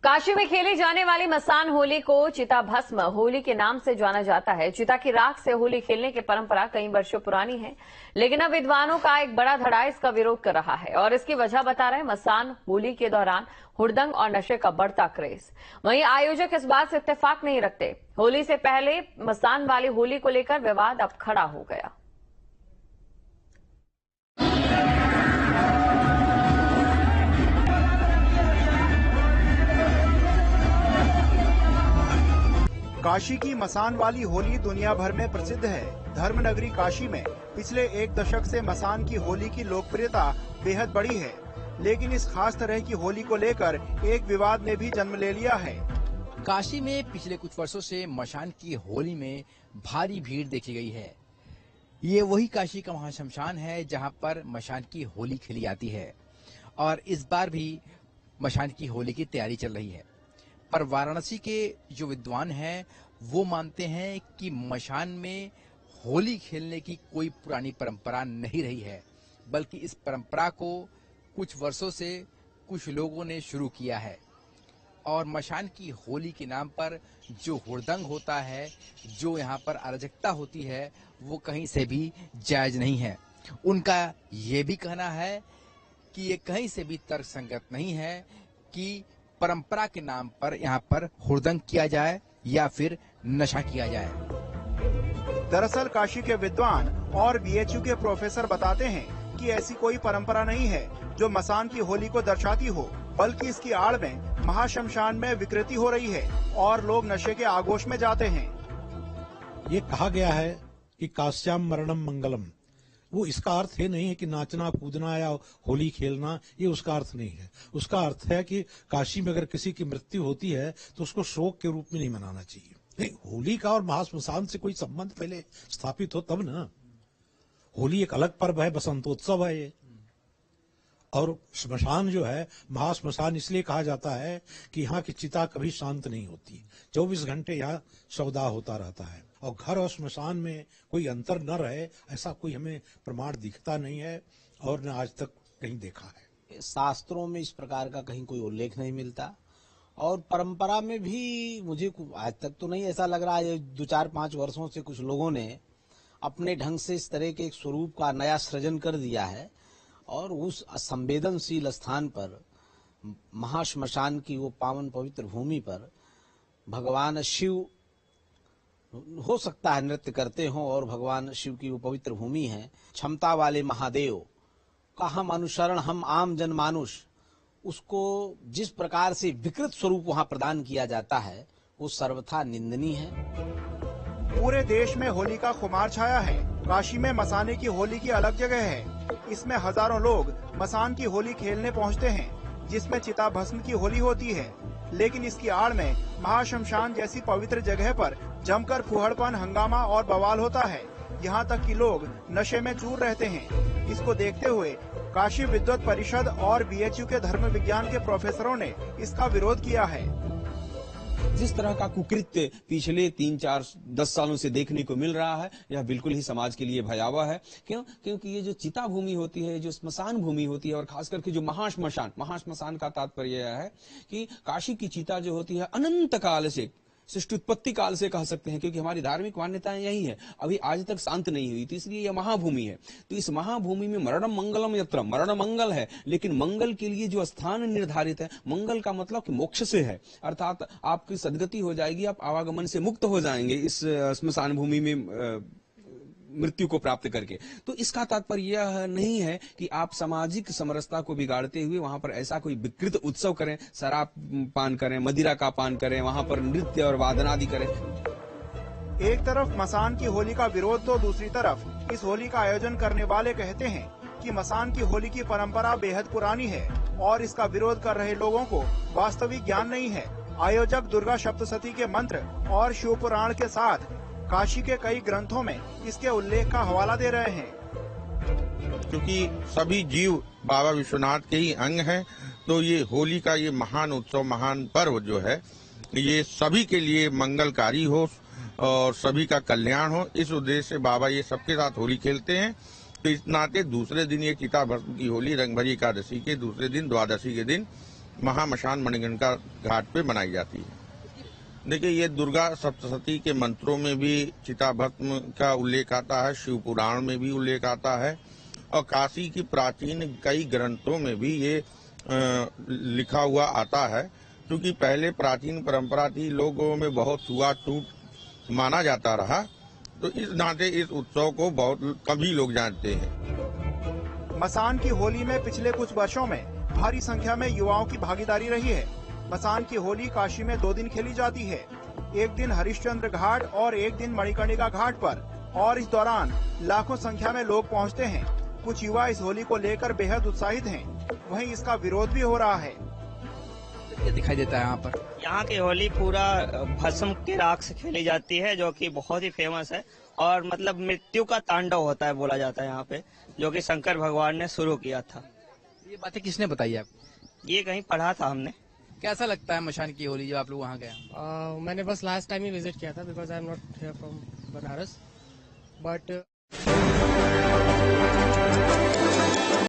काशी में खेली जाने वाली मसान होली को चिता भस्म होली के नाम से जाना जाता है। चिता की राख से होली खेलने की परंपरा कई वर्षों पुरानी है, लेकिन अब विद्वानों का एक बड़ा धड़ा इसका विरोध कर रहा है और इसकी वजह बता रहे हैं मसान होली के दौरान हुड़दंग और नशे का बढ़ता क्रेज। वहीं आयोजक इस बात से इत्तेफाक नहीं रखते। होली से पहले मसान वाली होली को लेकर विवाद अब खड़ा हो गया। काशी की मसान वाली होली दुनिया भर में प्रसिद्ध है। धर्मनगरी काशी में पिछले एक दशक से मसान की होली की लोकप्रियता बेहद बड़ी है, लेकिन इस खास तरह की होली को लेकर एक विवाद ने भी जन्म ले लिया है। काशी में पिछले कुछ वर्षों से मसान की होली में भारी भीड़ देखी गई है। ये वही काशी का महाश्मशान है जहां पर मसान की होली खेली जाती है और इस बार भी मसान की होली की तैयारी चल रही है। पर वाराणसी के जो विद्वान हैं वो मानते हैं कि मसान में होली खेलने की कोई पुरानी परंपरा नहीं रही है, बल्कि इस परंपरा को कुछ वर्षों से कुछ लोगों ने शुरू किया है और मसान की होली के नाम पर जो हुड़दंग होता है, जो यहाँ पर अराजकता होती है, वो कहीं से भी जायज नहीं है। उनका ये भी कहना है कि ये कहीं से भी तर्कसंगत नहीं है कि परंपरा के नाम पर यहाँ पर हुड़दंग किया जाए या फिर नशा किया जाए। दरअसल काशी के विद्वान और बीएचयू के प्रोफेसर बताते हैं कि ऐसी कोई परंपरा नहीं है जो मसान की होली को दर्शाती हो, बल्कि इसकी आड़ में महाश्मशान में विकृति हो रही है और लोग नशे के आगोश में जाते हैं। ये कहा गया है कि काश्याम मरणम मंगलम, वो इसका अर्थ ये नहीं है कि नाचना कूदना या होली खेलना, ये उसका अर्थ नहीं है। उसका अर्थ है कि काशी में अगर किसी की मृत्यु होती है तो उसको शोक के रूप में नहीं मनाना चाहिए। नहीं, होली का और महाश्मशान से कोई संबंध पहले स्थापित हो तब ना। होली एक अलग पर्व है, बसंतोत्सव है ये। और श्मशान जो है, महाश्मशान इसलिए कहा जाता है कि यहाँ की चिता कभी शांत नहीं होती, 24 घंटे यहाँ शवदाह होता रहता है और घर और श्मशान में कोई अंतर न रहे ऐसा कोई हमें प्रमाण दिखता नहीं है और न आज तक कहीं देखा है। शास्त्रों में इस प्रकार का कहीं कोई उल्लेख नहीं मिलता और परंपरा में भी मुझे आज तक तो नहीं ऐसा लग रहा है। 2-4-5 वर्षों से कुछ लोगों ने अपने ढंग से इस तरह के एक स्वरूप का नया सृजन कर दिया है और उस असंवेदनशील स्थान पर, महाश्मशान की वो पावन पवित्र भूमि पर भगवान शिव हो सकता है नृत्य करते हों और भगवान शिव की वो पवित्र भूमि है। क्षमता वाले महादेव का हम अनुसरण, हम आम जनमानुष, उसको जिस प्रकार से विकृत स्वरूप वहां प्रदान किया जाता है वो सर्वथा निंदनीय है। पूरे देश में होली का खुमार छाया है। काशी में मसाने की होली की अलग जगह है। इसमें हजारों लोग मसान की होली खेलने पहुंचते हैं, जिसमें चिता भस्म की होली होती है। लेकिन इसकी आड़ में महाश्मशान जैसी पवित्र जगह पर जमकर फुहड़पन, हंगामा और बवाल होता है। यहाँ तक कि लोग नशे में चूर रहते हैं। इसको देखते हुए काशी विद्वत परिषद और बीएचयू के धर्म विज्ञान के प्रोफेसरों ने इसका विरोध किया है। जिस तरह का कुकृत्य पिछले 3-4-10 सालों से देखने को मिल रहा है, यह बिल्कुल ही समाज के लिए भयावह है। क्योंकि ये जो चिता भूमि होती है, जो स्मशान भूमि होती है और खास करके जो महाश्मशान का तात्पर्य यह है कि काशी की चिता जो होती है अनंत काल से, सृष्टि उत्पत्ति काल से कह सकते हैं, क्योंकि हमारी धार्मिक मान्यताएं यही है, अभी आज तक शांत नहीं हुई, तो इसलिए यह महाभूमि है। तो इस महाभूमि में मरणम मंगलम यत्र, मरण मंगल है, लेकिन मंगल के लिए जो स्थान निर्धारित है, मंगल का मतलब कि मोक्ष से है, अर्थात आपकी सदगति हो जाएगी, आप आवागमन से मुक्त हो जाएंगे इस स्मशान भूमि में मृत्यु को प्राप्त करके। तो इसका तात्पर्य यह नहीं है कि आप सामाजिक समरसता को बिगाड़ते हुए वहां पर ऐसा कोई विकृत उत्सव करें, शराब पान करें, मदिरा का पान करें, वहां पर नृत्य और वादनादि करें। एक तरफ मसान की होली का विरोध तो दूसरी तरफ इस होली का आयोजन करने वाले कहते हैं कि मसान की होली की परंपरा बेहद पुरानी है और इसका विरोध कर रहे लोगों को वास्तविक ज्ञान नहीं है। आयोजक दुर्गा सप्तशती के मंत्र और शिव पुराण के साथ काशी के कई ग्रंथों में इसके उल्लेख का हवाला दे रहे हैं। क्योंकि सभी जीव बाबा विश्वनाथ के ही अंग हैं, तो ये होली का ये महान उत्सव, महान पर्व जो है, ये सभी के लिए मंगलकारी हो और सभी का कल्याण हो, इस उद्देश्य से बाबा ये सबके साथ होली खेलते हैं। तो इस नाते दूसरे दिन ये चिता भस्म की होली, रंगभरी एकादशी के दूसरे दिन, द्वादशी के दिन महामशान मणिकर्णिका घाट पे मनाई जाती है। देखिए, ये दुर्गा सप्तशती के मंत्रों में भी चिता भस्म का उल्लेख आता है, शिव पुराण में भी उल्लेख आता है और काशी की प्राचीन कई ग्रंथों में भी ये लिखा हुआ आता है। क्योंकि पहले प्राचीन परंपरा थी, लोगों में बहुत छुआछूत माना जाता रहा, तो इस नाते इस उत्सव को बहुत कम ही लोग जानते हैं। मसान की होली में पिछले कुछ वर्षों में भारी संख्या में युवाओं की भागीदारी रही है। मसान की होली काशी में 2 दिन खेली जाती है, एक दिन हरिश्चंद्र घाट और एक दिन मणिकर्णिका घाट पर, और इस दौरान लाखों संख्या में लोग पहुंचते हैं। कुछ युवा इस होली को लेकर बेहद उत्साहित हैं, वहीं इसका विरोध भी हो रहा है। क्या दिखाई देता है यहाँ पर? यहाँ की होली पूरा भस्म के राख से खेली जाती है, जो कि बहुत ही फेमस है और मतलब मृत्यु का तांडव होता है बोला जाता है यहाँ पे, जो कि शंकर भगवान ने शुरू किया था। ये बातें किसने बताई आपको? ये कहीं पढ़ा था हमने। कैसा लगता है मशान की होली जब आप लोग वहाँ गए? मैंने बस लास्ट टाइम ही विजिट किया था, because I am not here from Banaras, but